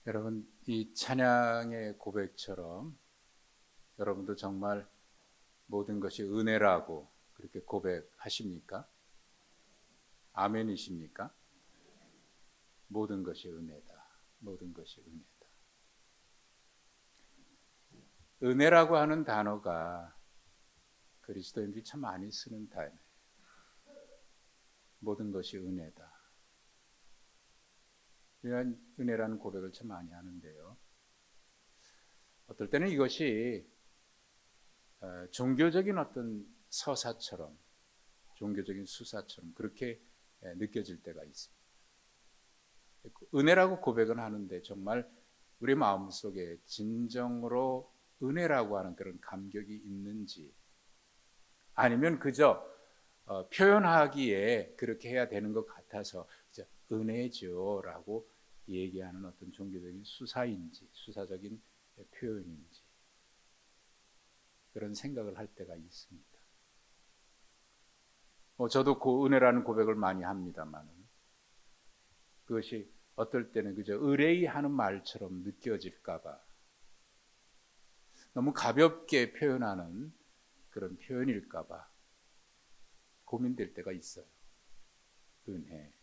여러분, 이 찬양의 고백처럼 여러분도 정말 모든 것이 은혜라고 그렇게 고백하십니까? 아멘이십니까? 모든 것이 은혜다. 모든 것이 은혜다. 은혜라고 하는 단어가 그리스도인들이 참 많이 쓰는 단어예요. 모든 것이 은혜다. 이런 은혜라는 고백을 참 많이 하는데요. 어떨 때는 이것이 종교적인 어떤 서사처럼, 종교적인 수사처럼 그렇게 느껴질 때가 있습니다. 은혜라고 고백은 하는데 정말 우리 마음속에 진정으로 은혜라고 하는 그런 감격이 있는지, 아니면 그저 표현하기에 그렇게 해야 되는 것 같아서 은혜죠 라고 얘기하는 어떤 종교적인 수사인지, 수사적인 표현인지, 그런 생각을 할 때가 있습니다. 저도 그 은혜라는 고백을 많이 합니다만, 그것이 어떨 때는 그저 의뢰하는 말처럼 느껴질까봐, 너무 가볍게 표현하는 그런 표현일까봐 고민될 때가 있어요. 은혜.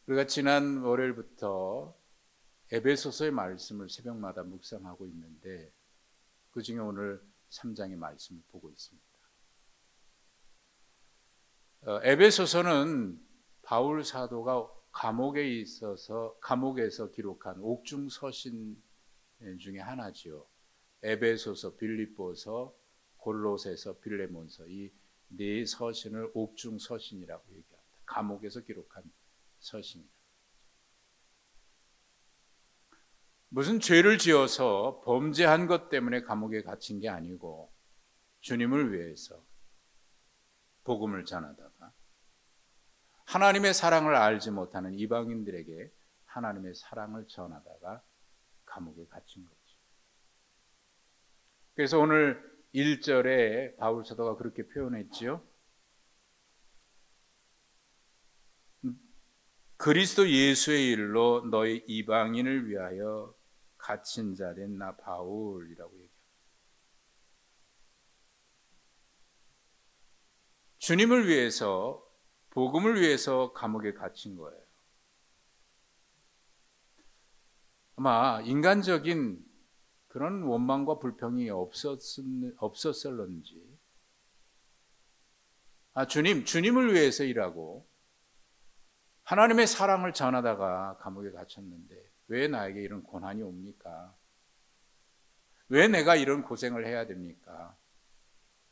우리가 지난 월요일부터 에베소서의 말씀을 새벽마다 묵상하고 있는데, 그 중에 오늘 3장의 말씀을 보고 있습니다. 에베소서는 바울 사도가 감옥에서 기록한 옥중 서신 중에 하나지요. 에베소서, 빌립보서, 골로새서, 빌레몬서, 이 네 서신을 옥중 서신이라고 얘기합니다. 감옥에서 기록한 서신이라. 무슨 죄를 지어서 범죄한 것 때문에 감옥에 갇힌 게 아니고, 주님을 위해서 복음을 전하다가 하나님의 사랑을 알지 못하는 이방인들에게 하나님의 사랑을 전하다가 감옥에 갇힌 거죠. 그래서 오늘 1절에 바울 사도가 그렇게 표현했지요. 그리스도 예수의 일로 너희 이방인을 위하여 갇힌 자 된 나 바울이라고 얘기합니다. 주님을 위해서, 복음을 위해서 감옥에 갇힌 거예요. 아마 인간적인 그런 원망과 불평이 없었을런지, 주님을 위해서 일하고 하나님의 사랑을 전하다가 감옥에 갇혔는데 왜 나에게 이런 고난이 옵니까? 왜 내가 이런 고생을 해야 됩니까?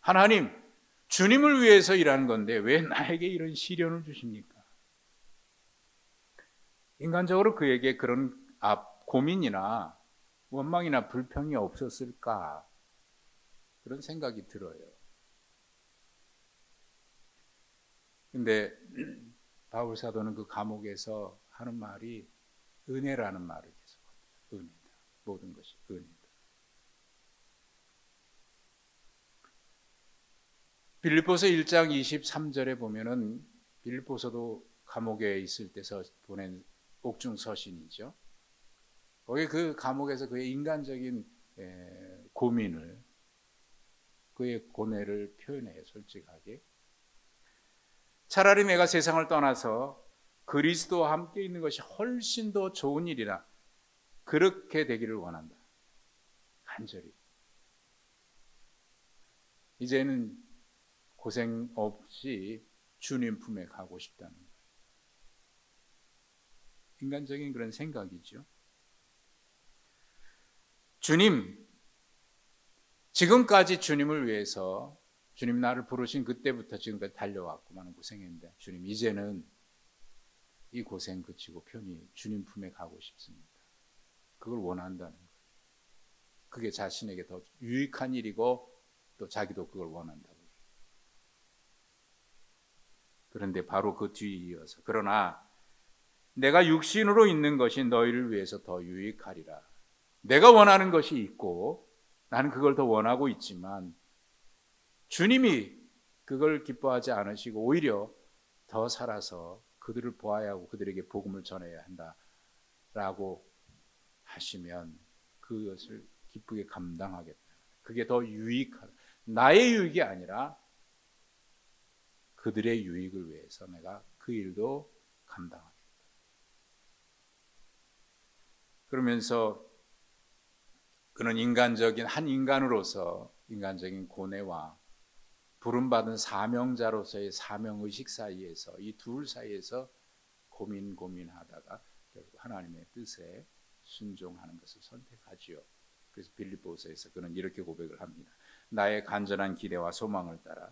하나님, 주님을 위해서 일하는 건데 왜 나에게 이런 시련을 주십니까? 인간적으로 그에게 그런 고민이나 원망이나 불평이 없었을까? 그런 생각이 들어요. 근데 바울 사도는 그 감옥에서 하는 말이 은혜라는 말을 계속합니다. 은혜다. 모든 것이 은혜다. 빌립보서 1장 23절에 보면은, 빌립보서도 감옥에 있을 때 보낸 옥중 서신이죠. 거기 그 감옥에서 그의 인간적인 고민을, 그의 고뇌를 표현해요. 솔직하게. 차라리 내가 세상을 떠나서 그리스도와 함께 있는 것이 훨씬 더 좋은 일이라, 그렇게 되기를 원한다. 간절히. 이제는 고생 없이 주님 품에 가고 싶다는 거예요. 인간적인 그런 생각이죠. 지금까지 주님을 위해서, 주님 나를 부르신 그때부터 지금까지 달려왔고 많은 고생했는데, 주님 이제는 이 고생 그치고 편히 주님 품에 가고 싶습니다. 그걸 원한다는 거예요. 그게 자신에게 더 유익한 일이고 또 자기도 그걸 원한다고. 그런데 바로 그 뒤에 이어서, 그러나 내가 육신으로 있는 것이 너희를 위해서 더 유익하리라. 내가 원하는 것이 있고 나는 그걸 더 원하고 있지만 주님이 그걸 기뻐하지 않으시고 오히려 더 살아서 그들을 보아야 하고 그들에게 복음을 전해야 한다라고 하시면 그것을 기쁘게 감당하겠다. 그게 더 유익하다. 나의 유익이 아니라 그들의 유익을 위해서 내가 그 일도 감당하겠다. 그러면서 그는 인간적인 한 인간으로서 인간적인 고뇌와 부름받은 사명자로서의 사명의식 사이에서 이 둘 사이에서 고민하다가 결국 하나님의 뜻에 순종하는 것을 선택하지요. 그래서 빌립보서에서 그는 이렇게 고백을 합니다. 나의 간절한 기대와 소망을 따라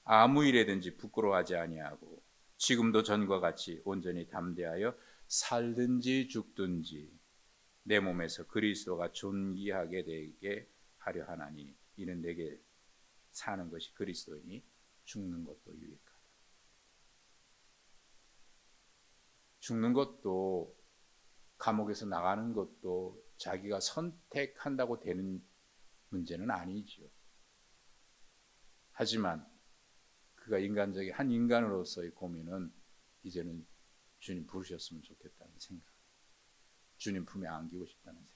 아무 일에든지 부끄러워하지 아니하고 지금도 전과 같이 온전히 담대하여 살든지 죽든지 내 몸에서 그리스도가 존귀하게 되게 하려 하나니 이는 내게 사는 것이 그리스도이니 죽는 것도 유익하다. 죽는 것도 감옥에서 나가는 것도 자기가 선택한다고 되는 문제는 아니지요. 하지만 그가 인간적인 한 인간으로서의 고민은 이제는 주님 부르셨으면 좋겠다는 생각, 주님 품에 안기고 싶다는 생각.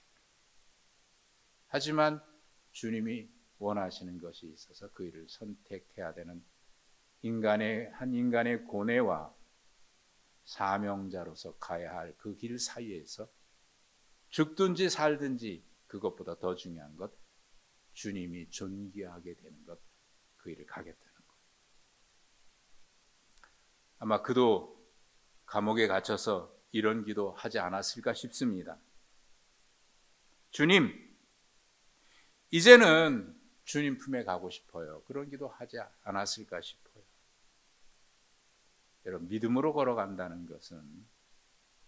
하지만 주님이 원하시는 것이 있어서 그 일을 선택해야 되는 한 인간의 고뇌와 사명자로서 가야 할 그 길 사이에서 죽든지 살든지 그것보다 더 중요한 것, 주님이 존귀하게 되는 것, 그 일을 가겠다는 것. 아마 그도 감옥에 갇혀서 이런 기도 하지 않았을까 싶습니다. 주님, 이제는 주님 품에 가고 싶어요. 그런 기도 하지 않았을까 싶어요. 여러분, 믿음으로 걸어간다는 것은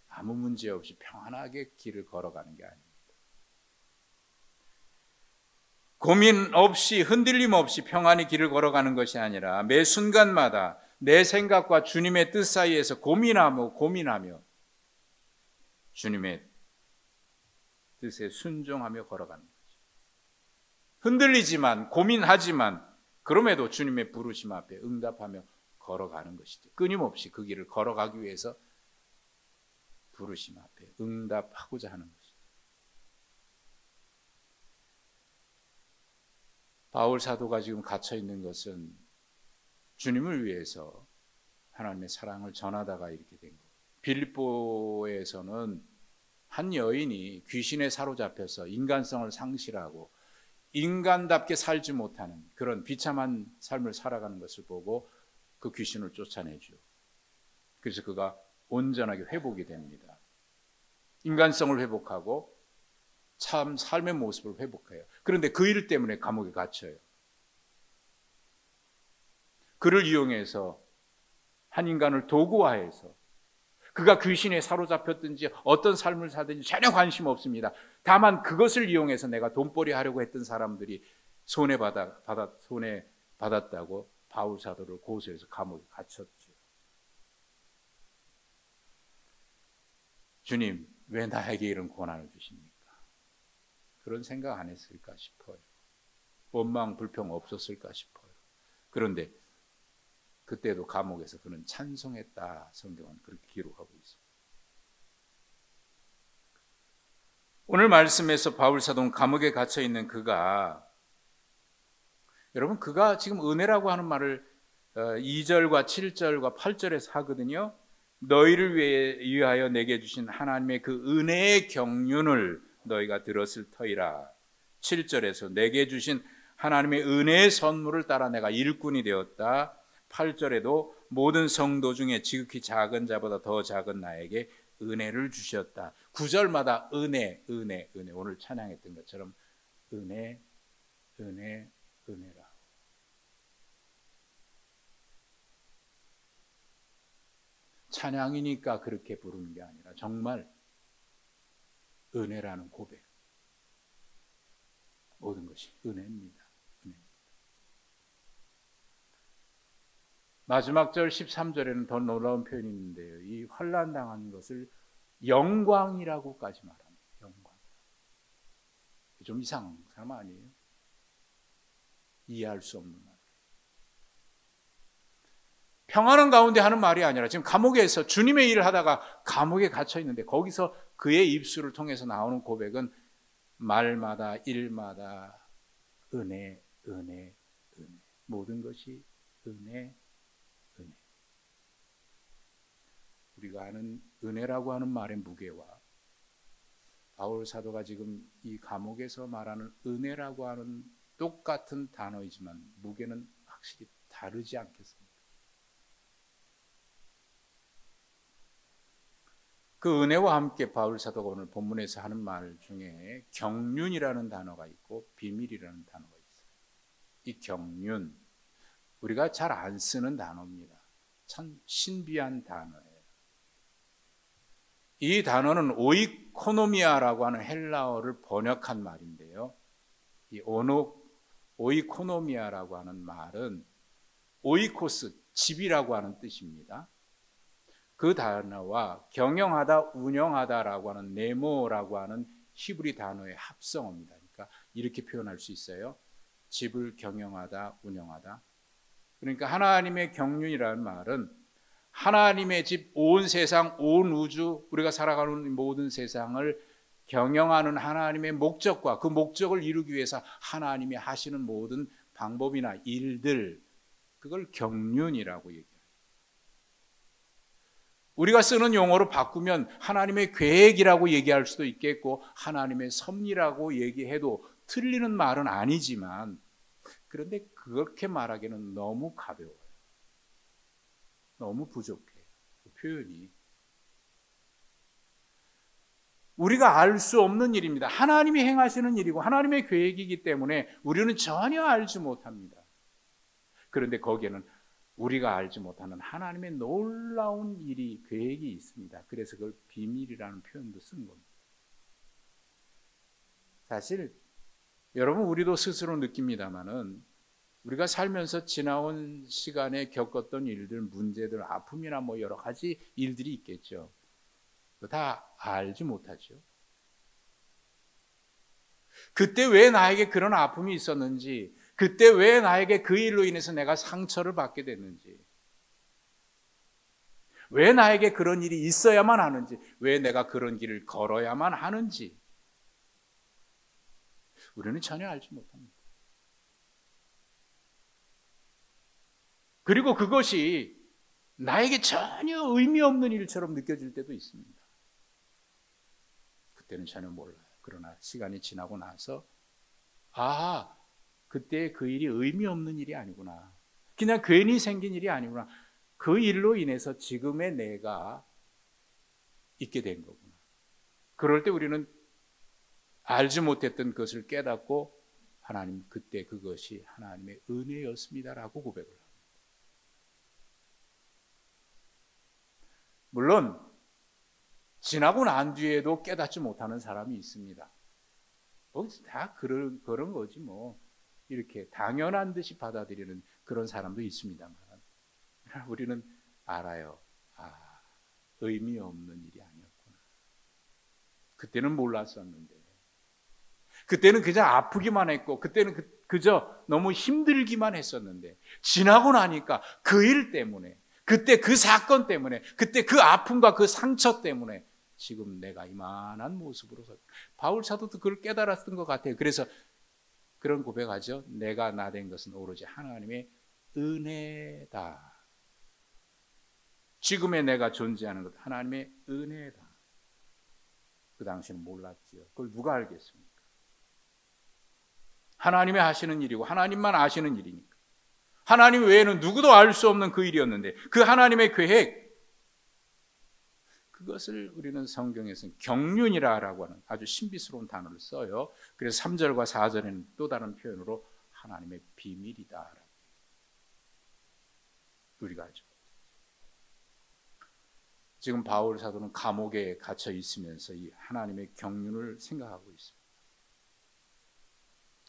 아무 문제 없이 평안하게 길을 걸어가는 게 아닙니다. 고민 없이 흔들림 없이 평안히 길을 걸어가는 것이 아니라 매 순간마다 내 생각과 주님의 뜻 사이에서 고민하며 주님의 뜻에 순종하며 걸어가는 거죠. 흔들리지만 고민하지만 그럼에도 주님의 부르심 앞에 응답하며 걸어가는 것이죠. 끊임없이 그 길을 걸어가기 위해서 부르심 앞에 응답하고자 하는 것이죠. 바울 사도가 지금 갇혀 있는 것은 주님을 위해서 하나님의 사랑을 전하다가 이렇게 된 거예요. 빌립보에서는 한 여인이 귀신에 사로잡혀서 인간성을 상실하고 인간답게 살지 못하는 그런 비참한 삶을 살아가는 것을 보고 그 귀신을 쫓아내죠. 그래서 그가 온전하게 회복이 됩니다. 인간성을 회복하고 참 삶의 모습을 회복해요. 그런데 그 일 때문에 감옥에 갇혀요. 그를 이용해서 한 인간을 도구화해서 그가 귀신에 사로잡혔든지 어떤 삶을 살든지 전혀 관심 없습니다. 다만 그것을 이용해서 내가 돈벌이 하려고 했던 사람들이 손해받았다고 바울 사도를 고소해서 감옥에 갇혔죠. 주님, 왜 나에게 이런 고난을 주십니까? 그런 생각 안 했을까 싶어요. 원망, 불평 없었을까 싶어요. 그런데 그때도 감옥에서 그는 찬송했다. 성경은 그렇게 기록하고 있습니다. 오늘 말씀에서 바울 사도는 감옥에 갇혀 있는 그가, 여러분, 그가 지금 은혜라고 하는 말을 2절과 7절과 8절에서 하거든요. 너희를 위하여 내게 주신 하나님의 그 은혜의 경륜을 너희가 들었을 터이라. 7절에서 내게 주신 하나님의 은혜의 선물을 따라 내가 일꾼이 되었다. 8절에도 모든 성도 중에 지극히 작은 자보다 더 작은 나에게 은혜를 주셨다. 9절마다 은혜. 오늘 찬양했던 것처럼 은혜라. 찬양이니까 그렇게 부르는 게 아니라 정말 은혜라는 고백. 모든 것이 은혜입니다. 마지막 절 13절에는 더 놀라운 표현이 있는데요. 이 환난 당한 것을 영광이라고까지 말합니다. 영광. 좀 이상한 사람 아니에요? 이해할 수 없는 말. 평안한 가운데 하는 말이 아니라 지금 감옥에서 주님의 일을 하다가 감옥에 갇혀 있는데 거기서 그의 입술을 통해서 나오는 고백은 말마다 일마다 은혜, 은혜, 은혜. 모든 것이 은혜, 은혜. 우리가 아는 은혜라고 하는 말의 무게와 바울 사도가 지금 이 감옥에서 말하는 은혜라고 하는 똑같은 단어이지만 무게는 확실히 다르지 않겠습니까? 그 은혜와 함께 바울 사도가 오늘 본문에서 하는 말 중에 경륜이라는 단어가 있고 비밀이라는 단어가 있어요. 이 경륜, 우리가 잘 안 쓰는 단어입니다. 참 신비한 단어예요. 이 단어는 오이코노미아라고 하는 헬라어를 번역한 말인데요. 이 오이코노미아라고 하는 말은 오이코스, 집이라고 하는 뜻입니다. 그 단어와 경영하다, 운영하다라고 하는 네모라고 하는 히브리 단어의 합성어입니다. 그러니까 이렇게 표현할 수 있어요. 집을 경영하다, 운영하다. 그러니까 하나님의 경륜이라는 말은 하나님의 집, 온 세상, 온 우주, 우리가 살아가는 모든 세상을 경영하는 하나님의 목적과 그 목적을 이루기 위해서 하나님이 하시는 모든 방법이나 일들, 그걸 경륜이라고 얘기해요. 우리가 쓰는 용어로 바꾸면 하나님의 계획이라고 얘기할 수도 있겠고 하나님의 섭리라고 얘기해도 틀리는 말은 아니지만, 그런데 그렇게 말하기는 너무 가벼워요. 너무 부족해요. 그 표현이. 우리가 알 수 없는 일입니다. 하나님이 행하시는 일이고 하나님의 계획이기 때문에 우리는 전혀 알지 못합니다. 그런데 거기에는 우리가 알지 못하는 하나님의 놀라운 일이, 계획이 있습니다. 그래서 그걸 비밀이라는 표현도 쓴 겁니다. 사실 여러분, 우리도 스스로 느낍니다마는 우리가 살면서 지나온 시간에 겪었던 일들, 문제들, 아픔이나 뭐 여러 가지 일들이 있겠죠. 다 알지 못하죠. 그때 왜 나에게 그런 아픔이 있었는지, 그때 왜 나에게 그 일로 인해서 내가 상처를 받게 됐는지, 왜 나에게 그런 일이 있어야만 하는지, 왜 내가 그런 길을 걸어야만 하는지 우리는 전혀 알지 못합니다. 그리고 그것이 나에게 전혀 의미 없는 일처럼 느껴질 때도 있습니다. 그때는 전혀 몰라요. 그러나 시간이 지나고 나서 그때 그 일이 의미 없는 일이 아니구나. 그냥 괜히 생긴 일이 아니구나. 그 일로 인해서 지금의 내가 있게 된 거구나. 그럴 때 우리는 알지 못했던 것을 깨닫고 하나님, 그때 그것이 하나님의 은혜였습니다라고 고백을 합니다. 물론 지나고 난 뒤에도 깨닫지 못하는 사람이 있습니다. 다 그런 거지 뭐. 이렇게 당연한 듯이 받아들이는 그런 사람도 있습니다만, 우리는 알아요. 의미 없는 일이 아니었구나. 그때는 몰랐었는데, 그때는 그냥 아프기만 했고, 그때는 그저 너무 힘들기만 했었는데, 지나고 나니까 그 일 때문에, 그때 그 사건 때문에, 그때 그 아픔과 그 상처 때문에 지금 내가 이만한 모습으로 바울 사도도 그걸 깨달았던 것 같아요. 그래서 그런 고백하죠. 내가 나 된 것은 오로지 하나님의 은혜다. 지금의 내가 존재하는 것 하나님의 은혜다. 그 당시는 몰랐지요. 그걸 누가 알겠습니까? 하나님이 하시는 일이고 하나님만 아시는 일이니까. 하나님 외에는 누구도 알 수 없는 그 일이었는데, 그 하나님의 계획, 그것을 우리는 성경에서는 경륜이라고 하는 아주 신비스러운 단어를 써요. 그래서 3절과 4절에는 또 다른 표현으로 하나님의 비밀이다. 우리가 알죠. 지금 바울 사도는 감옥에 갇혀 있으면서 이 하나님의 경륜을 생각하고 있습니다.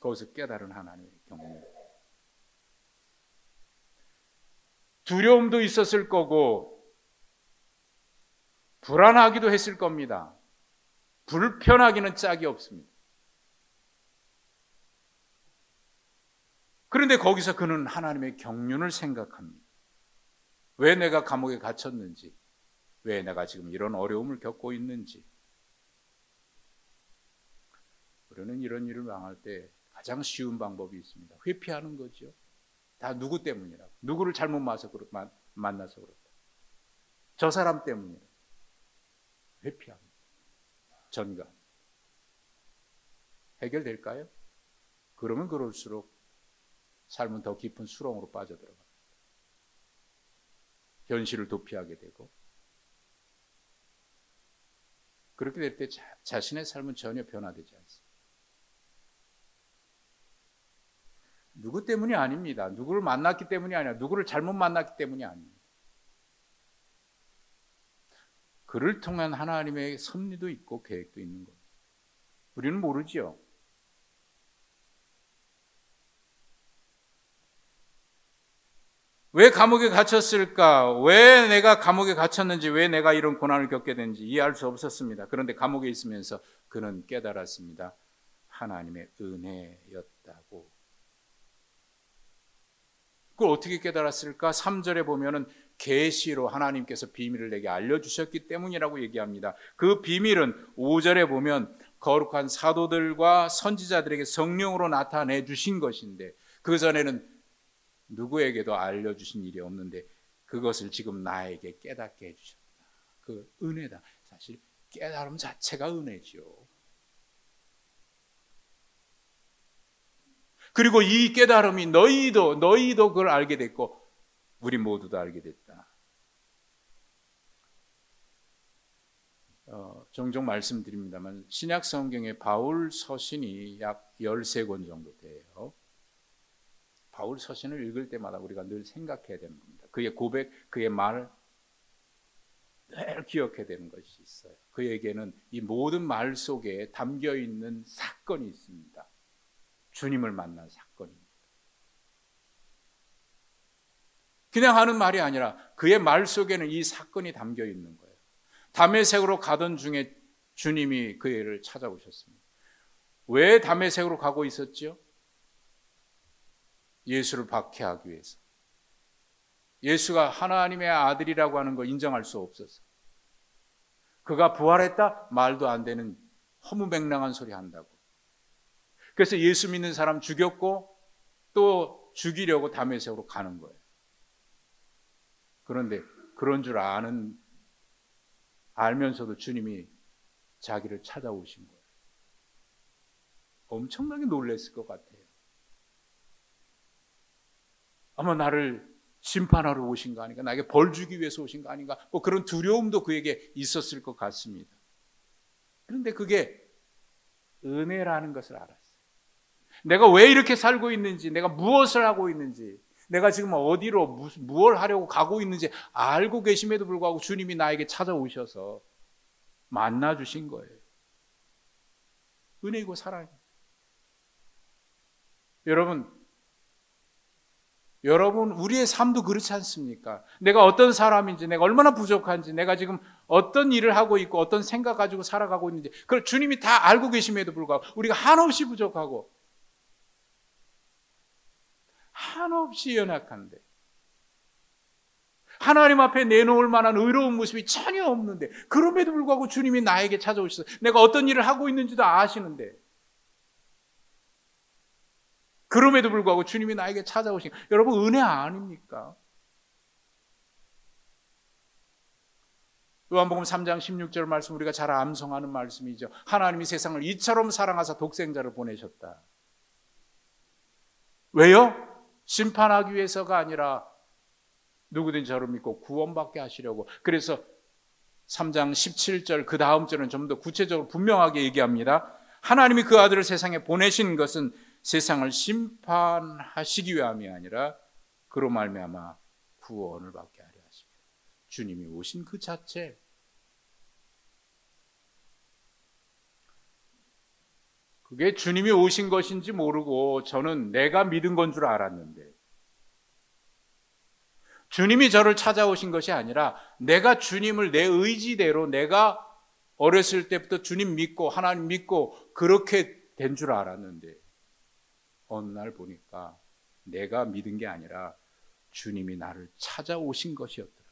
거기서 깨달은 하나님의 경륜. 두려움도 있었을 거고 불안하기도 했을 겁니다. 불편하기는 짝이 없습니다. 그런데 거기서 그는 하나님의 경륜을 생각합니다. 왜 내가 감옥에 갇혔는지, 왜 내가 지금 이런 어려움을 겪고 있는지. 우리는 이런 일을 당할 때 가장 쉬운 방법이 있습니다. 회피하는 거죠. 다 누구 때문이라고. 누구를 잘못 만나서 그렇다. 저 사람 때문이라고. 회피합니다. 전가. 해결될까요? 그러면 그럴수록 삶은 더 깊은 수렁으로 빠져들어갑니다. 현실을 도피하게 되고, 그렇게 될 때 자신의 삶은 전혀 변화되지 않습니다. 누구 때문이 아닙니다. 누구를 만났기 때문이 아니라 누구를 잘못 만났기 때문이 아닙니다. 그를 통한 하나님의 섭리도 있고 계획도 있는 겁니다. 우리는 모르지요. 왜 감옥에 갇혔을까? 왜 내가 감옥에 갇혔는지, 왜 내가 이런 고난을 겪게 된지 이해할 수 없었습니다. 그런데 감옥에 있으면서 그는 깨달았습니다. 하나님의 은혜였다고. 그걸 어떻게 깨달았을까? 3절에 보면은 계시로 하나님께서 비밀을 내게 알려주셨기 때문이라고 얘기합니다. 그 비밀은 5절에 보면 거룩한 사도들과 선지자들에게 성령으로 나타내 주신 것인데, 그 전에는 누구에게도 알려주신 일이 없는데 그것을 지금 나에게 깨닫게 해주셨다. 그 은혜다. 사실 깨달음 자체가 은혜죠. 그리고 이 깨달음이 너희도 그걸 알게 됐고 우리 모두도 알게 됐다. 종종 말씀드립니다만 신약 성경에 바울 서신이 약 13권 정도 돼요. 바울 서신을 읽을 때마다 우리가 늘 생각해야 되는 겁니다. 그의 고백, 그의 말 늘 기억해야 되는 것이 있어요. 그에게는 이 모든 말 속에 담겨 있는 사건이 있습니다. 주님을 만난 사건입니다. 그냥 하는 말이 아니라 그의 말 속에는 이 사건이 담겨 있는 거예요. 다메섹으로 가던 중에 주님이 그를 찾아오셨습니다. 왜 다메섹으로 가고 있었죠? 예수를 박해하기 위해서. 예수가 하나님의 아들이라고 하는 걸 인정할 수 없었어요. 그가 부활했다? 말도 안 되는 허무맹랑한 소리 한다고. 그래서 예수 믿는 사람 죽였고 또 죽이려고 다메섹으로 가는 거예요. 그런데 그런 줄 알면서도 주님이 자기를 찾아오신 거예요. 엄청나게 놀랐을 것 같아요. 아마 나를 심판하러 오신 거 아닌가, 나에게 벌 주기 위해서 오신 거 아닌가, 뭐 그런 두려움도 그에게 있었을 것 같습니다. 그런데 그게 은혜라는 것을 알았어요. 내가 왜 이렇게 살고 있는지, 내가 무엇을 하고 있는지, 내가 지금 어디로 무엇을 하려고 가고 있는지 알고 계심에도 불구하고 주님이 나에게 찾아오셔서 만나 주신 거예요. 은혜이고 사랑이에요. 여러분 우리의 삶도 그렇지 않습니까? 내가 어떤 사람인지, 내가 얼마나 부족한지, 내가 지금 어떤 일을 하고 있고 어떤 생각 가지고 살아가고 있는지 그걸 주님이 다 알고 계심에도 불구하고 우리가 한없이 부족하고 한없이 연약한데, 하나님 앞에 내놓을 만한 의로운 모습이 전혀 없는데, 그럼에도 불구하고 주님이 나에게 찾아오셔서 내가 어떤 일을 하고 있는지도 아시는데, 그럼에도 불구하고 주님이 나에게 찾아오신, 여러분 은혜 아닙니까? 요한복음 3장 16절 말씀 우리가 잘 암송하는 말씀이죠. 하나님이 세상을 이처럼 사랑하사 독생자를 보내셨다. 왜요? 심판하기 위해서가 아니라 누구든지 저를 믿고 구원받게 하시려고. 그래서 3장 17절 그 다음 절은 좀 더 구체적으로 분명하게 얘기합니다. 하나님이 그 아들을 세상에 보내신 것은 세상을 심판하시기 위함이 아니라 그로 말미암아 구원을 받게 하려 하십니다. 주님이 오신 그 자체, 그게 주님이 오신 것인지 모르고 저는 내가 믿은 건 줄 알았는데, 주님이 저를 찾아오신 것이 아니라 내가 주님을 내 의지대로, 내가 어렸을 때부터 주님 믿고 하나님 믿고 그렇게 된 줄 알았는데 어느 날 보니까 내가 믿은 게 아니라 주님이 나를 찾아오신 것이었더라.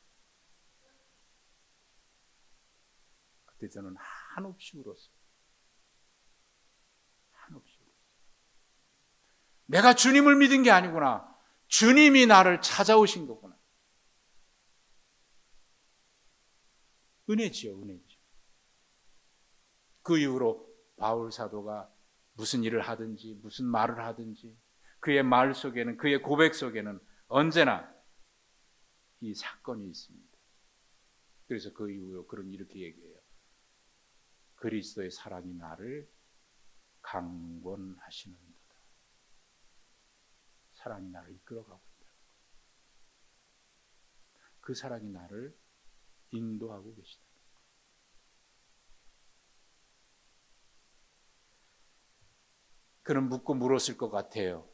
그때 저는 한없이 울었어요. 한없이 울었어요. 내가 주님을 믿은 게 아니구나. 주님이 나를 찾아오신 거구나. 은혜지요, 은혜죠. 그 이후로 바울 사도가 무슨 일을 하든지 무슨 말을 하든지 그의 말 속에는, 그의 고백 속에는 언제나 이 사건이 있습니다. 그래서 그 이후로 그런 이렇게 얘기해요. 그리스도의 사랑이 나를 강권하시는도다. 사랑이 나를 이끌어가고 있다. 그 사랑이 나를 인도하고 계시다. 그는 묻고 물었을 것 같아요.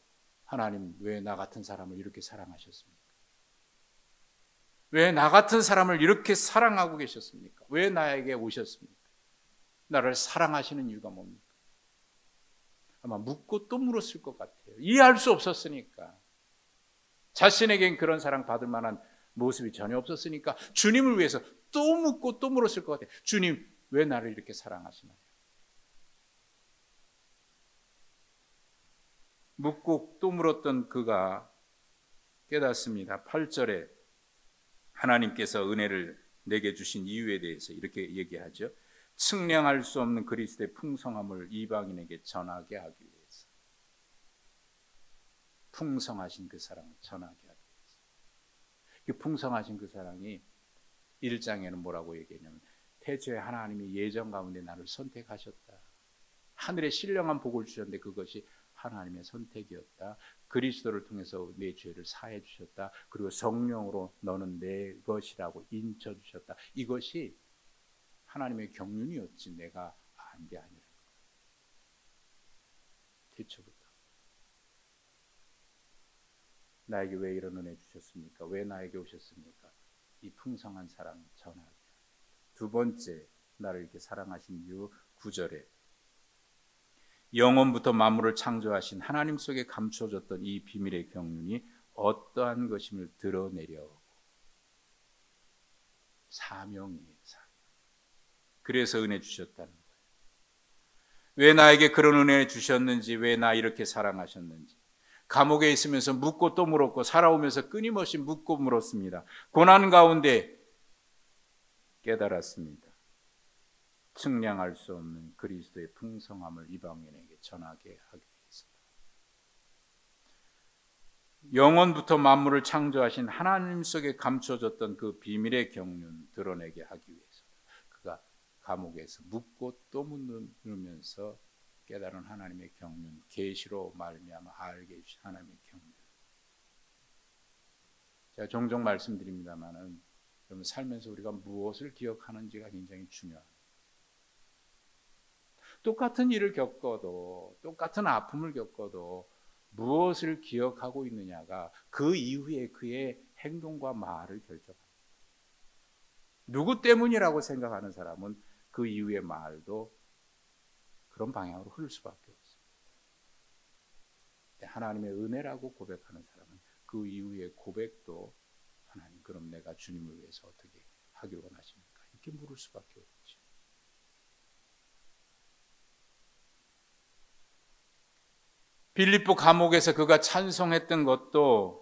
하나님, 왜 나 같은 사람을 이렇게 사랑하셨습니까? 왜 나 같은 사람을 이렇게 사랑하고 계셨습니까? 왜 나에게 오셨습니까? 나를 사랑하시는 이유가 뭡니까? 아마 묻고 또 물었을 것 같아요. 이해할 수 없었으니까. 자신에겐 그런 사랑 받을 만한 모습이 전혀 없었으니까 주님을 위해서 또 묻고 또 물었을 것 같아요. 주님, 왜 나를 이렇게 사랑하시나요? 묻고 또 물었던 그가 깨닫습니다. 8절에 하나님께서 은혜를 내게 주신 이유에 대해서 이렇게 얘기하죠. 측량할 수 없는 그리스도의 풍성함을 이방인에게 전하게 하기 위해서. 풍성하신 그 사랑을 전하게 하기 위해서. 그 풍성하신 그 사랑이 1장에는 뭐라고 얘기했냐면, 태초에 하나님이 예정 가운데 나를 선택하셨다. 하늘의 신령한 복을 주셨는데 그것이 하나님의 선택이었다. 그리스도를 통해서 내 죄를 사해 주셨다. 그리고 성령으로 너는 내 것이라고 인쳐 주셨다. 이것이 하나님의 경륜이었지 내가 한 게 아니라. 태초부터 나에게 왜 이런 은혜 주셨습니까? 왜 나에게 오셨습니까? 이 풍성한 사랑 전하게. 두 번째, 나를 이렇게 사랑하신 이유 9절에 영원부터 만물을 창조하신 하나님 속에 감춰졌던 이 비밀의 경륜이 어떠한 것임을 드러내려고. 사명이에요, 사명. 그래서 은혜 주셨다는 거예요. 왜 나에게 그런 은혜 주셨는지, 왜 나 이렇게 사랑하셨는지. 감옥에 있으면서 묻고 또 물었고, 살아오면서 끊임없이 묻고 물었습니다. 고난 가운데 깨달았습니다. 측량할 수 없는 그리스도의 풍성함을 이방인에게 전하게 하기 위해서. 영원부터 만물을 창조하신 하나님 속에 감춰졌던 그 비밀의 경륜 드러내게 하기 위해서. 그가 감옥에서 묻고 또 묻으면서 깨달은 하나님의 경륜, 계시로 말미암아 알게 해주신 하나님의 경륜. 제가 종종 말씀드립니다마는 여러분 살면서 우리가 무엇을 기억하는지가 굉장히 중요합니다. 똑같은 일을 겪어도, 똑같은 아픔을 겪어도 무엇을 기억하고 있느냐가 그 이후에 그의 행동과 말을 결정합니다. 누구 때문이라고 생각하는 사람은 그 이후의 말도 그런 방향으로 흐를 수밖에 없습니다. 하나님의 은혜라고 고백하는 사람은 그 이후의 고백도 하나님, 그럼 내가 주님을 위해서 어떻게 하길 원하십니까? 이렇게 물을 수밖에 없죠. 빌립보 감옥에서 그가 찬송했던 것도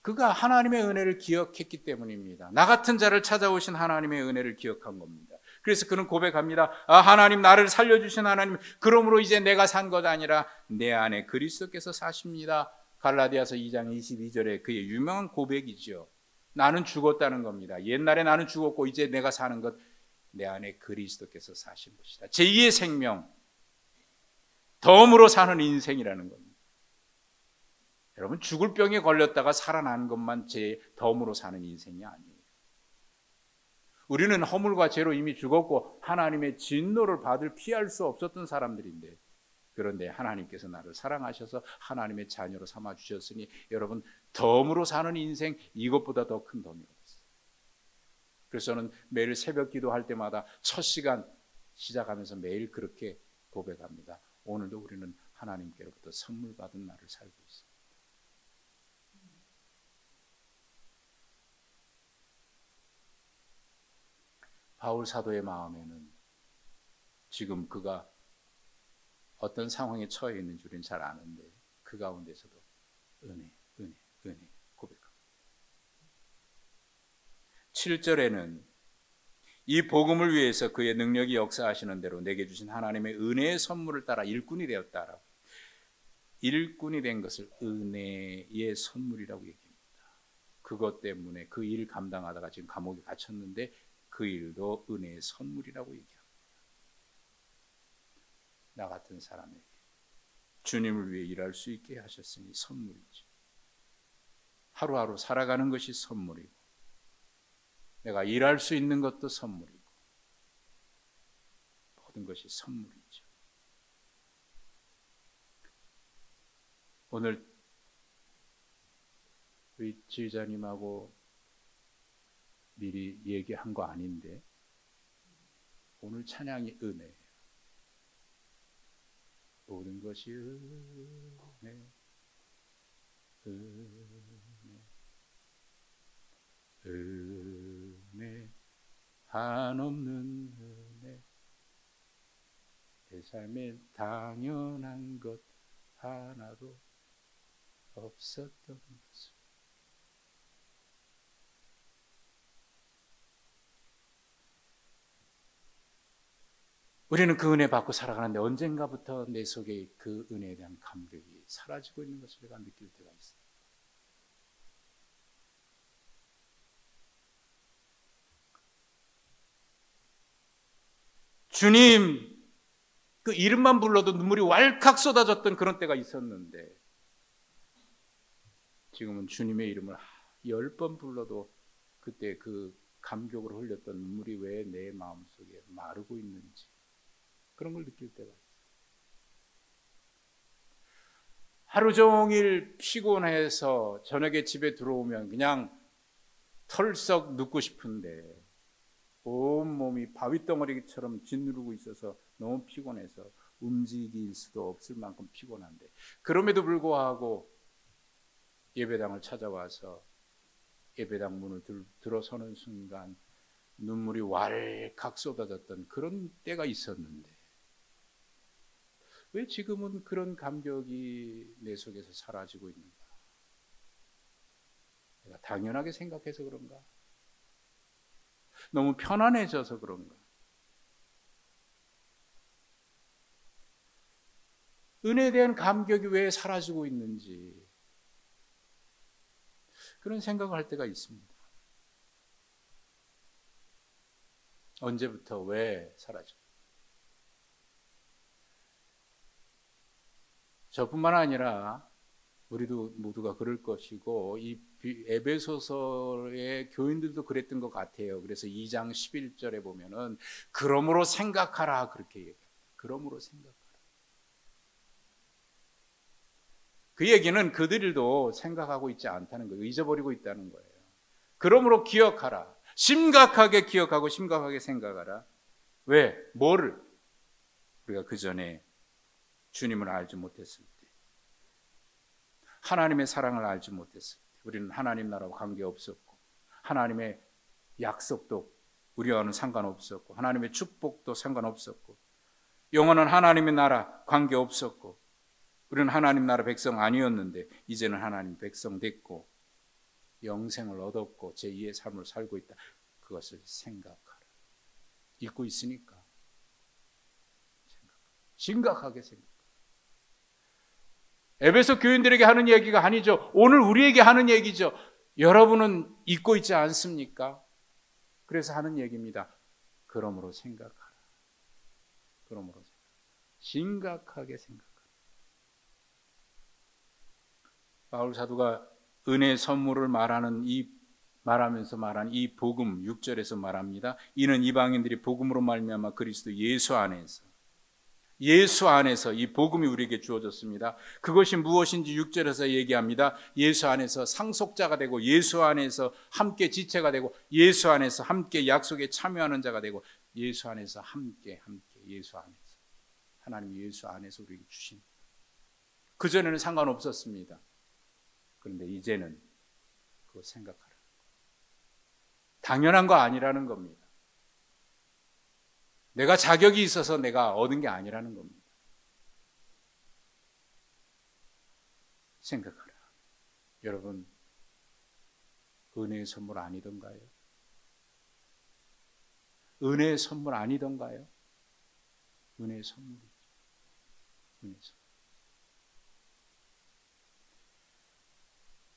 그가 하나님의 은혜를 기억했기 때문입니다. 나 같은 자를 찾아오신 하나님의 은혜를 기억한 겁니다. 그래서 그는 고백합니다. 하나님, 나를 살려주신 하나님, 그러므로 이제 내가 산 것 아니라 내 안에 그리스도께서 사십니다. 갈라디아서 2장 22절에 그의 유명한 고백이죠. 나는 죽었다는 겁니다. 옛날에 나는 죽었고 이제 내가 사는 것, 내 안에 그리스도께서 사신 것이다. 제2의 생명, 덤으로 사는 인생이라는 겁니다. 여러분, 죽을 병에 걸렸다가 살아난 것만 제 덤으로 사는 인생이 아니에요. 우리는 허물과 죄로 이미 죽었고 하나님의 진노를 받을 피할 수 없었던 사람들인데, 그런데 하나님께서 나를 사랑하셔서 하나님의 자녀로 삼아주셨으니 여러분, 덤으로 사는 인생, 이것보다 더 큰 덤이 없어요. 그래서 저는 매일 새벽 기도할 때마다 첫 시간 시작하면서 매일 그렇게 고백합니다. 오늘도 우리는 하나님께로부터 선물 받은 날을 살고 있습니다. 바울 사도의 마음에는 지금 그가 어떤 상황에 처해 있는지 우리는 잘 아는데 그 가운데서도 은혜 고백합니다. 7절에는 이 복음을 위해서 그의 능력이 역사하시는 대로 내게 주신 하나님의 은혜의 선물을 따라 일꾼이 되었다라고. 일꾼이 된 것을 은혜의 선물이라고 얘기합니다. 그것 때문에 그 일 감당하다가 지금 감옥에 갇혔는데 그 일도 은혜의 선물이라고 얘기합니다. 나 같은 사람에게 주님을 위해 일할 수 있게 하셨으니 선물이죠. 하루하루 살아가는 것이 선물이고 내가 일할 수 있는 것도 선물이고 모든 것이 선물이죠. 오늘 우리 지휘자님하고 미리 얘기한 거 아닌데 오늘 찬양이 은혜예요. 모든 것이 은혜, 은혜, 한없는 은혜, 내 삶에 당연한 것 하나도 없었던 것을. 우리는 그 은혜 받고 살아가는데 언젠가부터 내 속에 그 은혜에 대한 감격이 사라지고 있는 것을 내가 느낄 때가 있어요. 주님 그 이름만 불러도 눈물이 왈칵 쏟아졌던 그런 때가 있었는데 지금은 주님의 이름을 10번 불러도 그때 그 감격으로 흘렸던 눈물이 왜 내 마음속에 마르고 있는지 그런 걸 느낄 때가 있어요. 하루 종일 피곤해서 저녁에 집에 들어오면 그냥 털썩 눕고 싶은데 온몸이 바위덩어리처럼 짓누르고 있어서 너무 피곤해서 움직일 수도 없을 만큼 피곤한데 그럼에도 불구하고 예배당을 찾아와서 예배당 문을 들어서는 순간 눈물이 왈칵 쏟아졌던 그런 때가 있었는데 왜 지금은 그런 감격이 내 속에서 사라지고 있는가? 내가 당연하게 생각해서 그런가? 너무 편안해져서 그런가? 은혜에 대한 감격이 왜 사라지고 있는지 그런 생각을 할 때가 있습니다. 언제부터 왜 사라질까? 저뿐만 아니라 우리도 모두가 그럴 것이고 이 에베소서의 교인들도 그랬던 것 같아요. 그래서 2장 11절에 보면은 그러므로 생각하라 그렇게 얘기합니다. 그러므로 생각하라. 그 얘기는 그들도 생각하고 있지 않다는 거예요. 잊어버리고 있다는 거예요. 그러므로 기억하라. 심각하게 기억하고 심각하게 생각하라. 왜? 뭐를? 우리가 그 전에 주님을 알지 못했을 때, 하나님의 사랑을 알지 못했을 때, 우리는 하나님 나라와 관계없었고 하나님의 약속도 우리와는 상관없었고 하나님의 축복도 상관없었고 영원한 하나님의 나라 관계없었고 우리는 하나님 나라 백성 아니었는데 이제는 하나님 백성 됐고 영생을 얻었고 제2의 삶을 살고 있다. 그것을 생각하라. 읽고 있으니까 심각하게 생각하라. 에베소 교인들에게 하는 얘기가 아니죠. 오늘 우리에게 하는 얘기죠. 여러분은 잊고 있지 않습니까? 그래서 하는 얘기입니다. 그러므로 생각하라. 그러므로 심각하게 생각하라. 바울 사도가 은혜의 선물을 말하면서 말한 이 복음 6절에서 말합니다. 이는 이방인들이 복음으로 말미암아 그리스도 예수 안에서 이 복음이 우리에게 주어졌습니다. 그것이 무엇인지 6절에서 얘기합니다. 예수 안에서 상속자가 되고 예수 안에서 함께 지체가 되고 예수 안에서 함께 약속에 참여하는 자가 되고 예수 안에서 함께 예수 안에서 하나님 예수 안에서 우리에게 주신 그전에는 상관없었습니다. 그런데 이제는 그거 생각하라. 당연한 거 아니라는 겁니다. 내가 자격이 있어서 내가 얻은 게 아니라는 겁니다. 생각하라. 여러분, 은혜의 선물 아니던가요? 은혜의 선물 아니던가요? 은혜의 선물이죠. 은혜의 선물.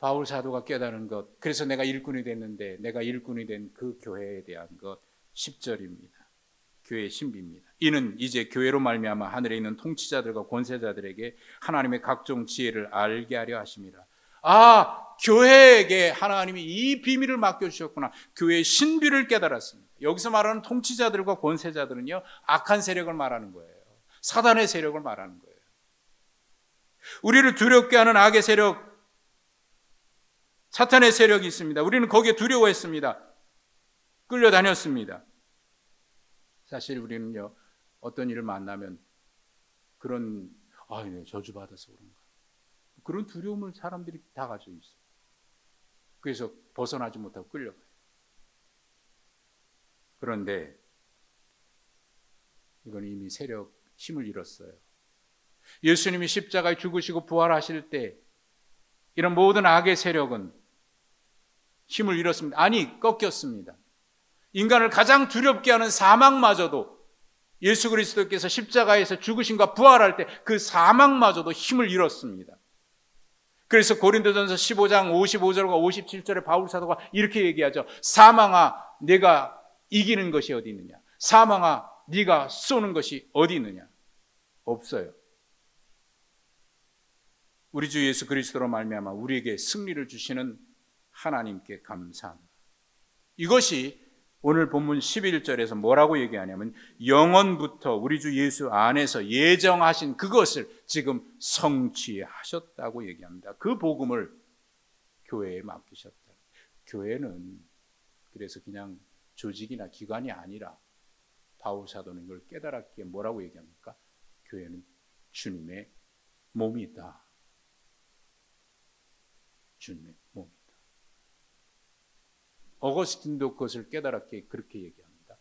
바울 사도가 깨달은 것, 그래서 내가 일꾼이 됐는데 내가 일꾼이 된 그 교회에 대한 것 10절입니다. 교회의 신비입니다. 이는 이제 교회로 말미암아 하늘에 있는 통치자들과 권세자들에게 하나님의 각종 지혜를 알게 하려 하심이라. 교회에게 하나님이 이 비밀을 맡겨주셨구나. 교회의 신비를 깨달았습니다. 여기서 말하는 통치자들과 권세자들은요, 악한 세력을 말하는 거예요. 사단의 세력을 말하는 거예요. 우리를 두렵게 하는 악의 세력, 사탄의 세력이 있습니다. 우리는 거기에 두려워했습니다. 끌려다녔습니다. 사실 우리는요, 어떤 일을 만나면 그런 저주받아서 그런가, 그런 두려움을 사람들이 다 가지고 있어요. 그래서 벗어나지 못하고 끌려가요. 그런데 이건 이미 세력, 힘을 잃었어요. 예수님이 십자가에 죽으시고 부활하실 때 이런 모든 악의 세력은 힘을 잃었습니다. 아니, 꺾였습니다. 인간을 가장 두렵게 하는 사망마저도, 예수 그리스도께서 십자가에서 죽으심과 부활할 때 그 사망마저도 힘을 잃었습니다. 그래서 고린도전서 15장 55절과 57절에 바울 사도가 이렇게 얘기하죠. 사망아, 네가 이기는 것이 어디 있느냐? 사망아, 네가 쏘는 것이 어디 있느냐? 없어요. 우리 주 예수 그리스도로 말미암아 우리에게 승리를 주시는 하나님께 감사합니다. 이것이 오늘 본문 11절에서 뭐라고 얘기하냐면, 영원부터 우리 주 예수 안에서 예정하신 그것을 지금 성취하셨다고 얘기합니다. 그 복음을 교회에 맡기셨다. 교회는 그래서 그냥 조직이나 기관이 아니라, 바울 사도는 이걸 깨달았기에 뭐라고 얘기합니까? 교회는 주님의 몸이다. 주님의 몸이다. 어거스틴도 그것을 깨달았기에 그렇게 얘기합니다.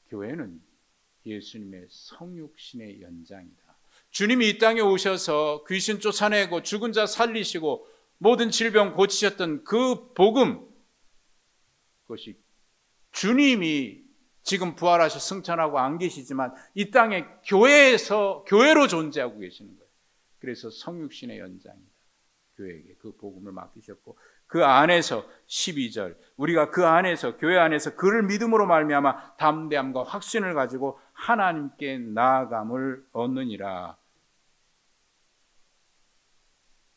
교회는 예수님의 성육신의 연장이다. 주님이 이 땅에 오셔서 귀신 쫓아내고 죽은 자 살리시고 모든 질병 고치셨던 그 복음, 그것이 주님이 지금 부활하셔 승천하고 안 계시지만 이 땅에 교회로 존재하고 계시는 거예요. 그래서 성육신의 연장이다. 교회에게 그 복음을 맡기셨고, 그 안에서 12절, 우리가 그 안에서, 교회 안에서 그를 믿음으로 말미암아 담대함과 확신을 가지고 하나님께 나아감을 얻느니라.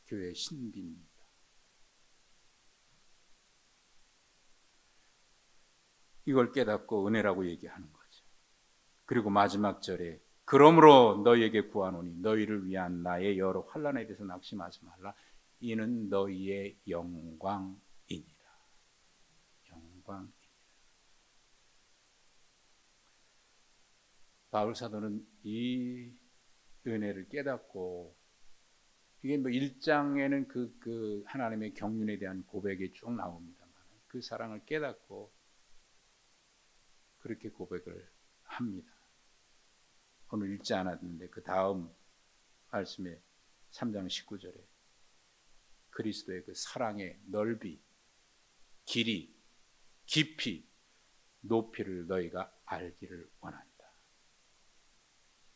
교회의 신비입니다. 이걸 깨닫고 은혜라고 얘기하는 거죠. 그리고 마지막 절에, 그러므로 너희에게 구하노니 너희를 위한 나의 여러 환난에 대해서 낙심하지 말라. 이는 너희의 영광이니라. 영광이니라. 바울 사도는 이 은혜를 깨닫고, 이게 1장에는 그 하나님의 경륜에 대한 고백이 쭉 나옵니다만, 그 사랑을 깨닫고 그렇게 고백을 합니다. 오늘 읽지 않았는데 그 다음 말씀에 3장 19절에 그리스도의 그 사랑의 넓이, 길이, 깊이, 높이를 너희가 알기를 원한다.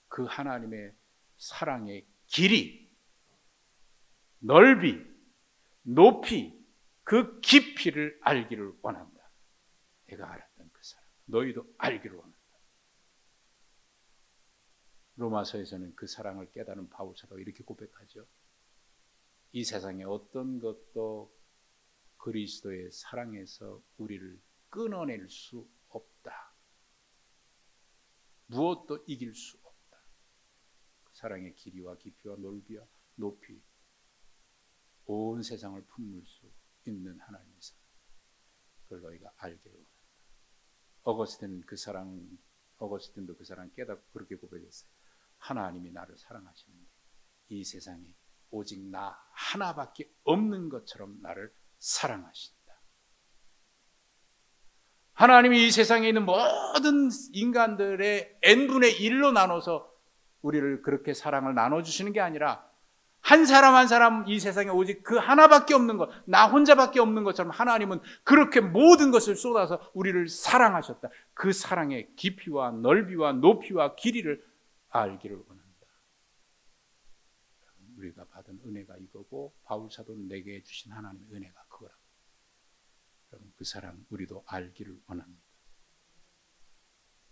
그 하나님의 사랑의 길이, 넓이, 높이, 그 깊이를 알기를 원한다. 내가 알았던 그 사랑, 너희도 알기를 원한다. 로마서에서는 그 사랑을 깨달은 바울 사도가 이렇게 고백하죠. 이 세상에 어떤 것도 그리스도의 사랑에서 우리를 끊어낼 수 없다. 무엇도 이길 수 없다. 그 사랑의 길이와 깊이와 넓이와 높이, 온 세상을 품을 수 있는 하나님의 사랑, 그걸 너희가 알기를 원한다. 어거스틴도 그 사랑 깨닫고 그렇게 고백했어요. 하나님이 나를 사랑하시는데 이 세상에 오직 나 하나밖에 없는 것처럼 나를 사랑하신다. 하나님이 이 세상에 있는 모든 인간들의 n분의 1로 나눠서 우리를 그렇게 사랑을 나눠주시는 게 아니라 한 사람 한 사람 이 세상에 오직 그 하나밖에 없는 것, 나 혼자밖에 없는 것처럼 하나님은 그렇게 모든 것을 쏟아서 우리를 사랑하셨다. 그 사랑의 깊이와 넓이와 높이와 길이를 알기를 원합니다. 우리가 받은 은혜가 이거고 바울 사도는 내게 주신 하나님의 은혜가 그거라고. 여러분, 그 사랑 우리도 알기를 원합니다.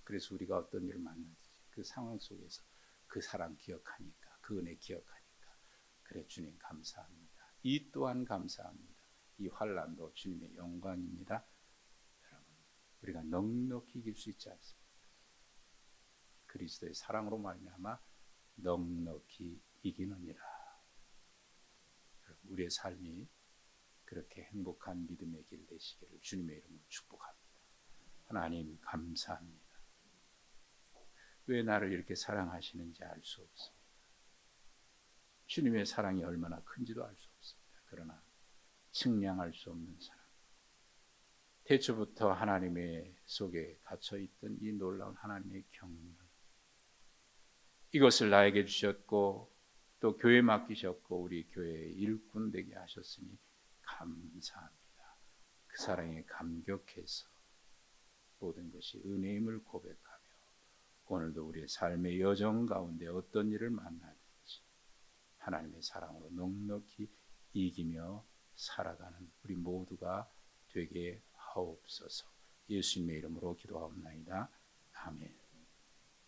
그래서 우리가 어떤 일을 만나든지 그 상황 속에서 그 사랑 기억하니까, 그 은혜 기억하니까, 그래 주님 감사합니다. 이 또한 감사합니다. 이 환난도 주님의 영광입니다. 여러분, 우리가 넉넉히 이길 수 있지 않습니까? 그리스도의 사랑으로 말미암아 넉넉히 이기느니라. 우리의 삶이 그렇게 행복한 믿음의 길 되시기를 주님의 이름으로 축복합니다. 하나님 감사합니다. 왜 나를 이렇게 사랑하시는지 알 수 없습니다. 주님의 사랑이 얼마나 큰지도 알 수 없습니다. 그러나 측량할 수 없는 사랑, 태초부터 하나님의 속에 갇혀있던 이 놀라운 하나님의 경륜, 이것을 나에게 주셨고 또 교회에 맡기셨고 우리 교회의 일꾼 되게 하셨으니 감사합니다. 그 사랑에 감격해서 모든 것이 은혜임을 고백하며 오늘도 우리의 삶의 여정 가운데 어떤 일을 만나든지 하나님의 사랑으로 넉넉히 이기며 살아가는 우리 모두가 되게 하옵소서. 예수님의 이름으로 기도하옵나이다. 아멘.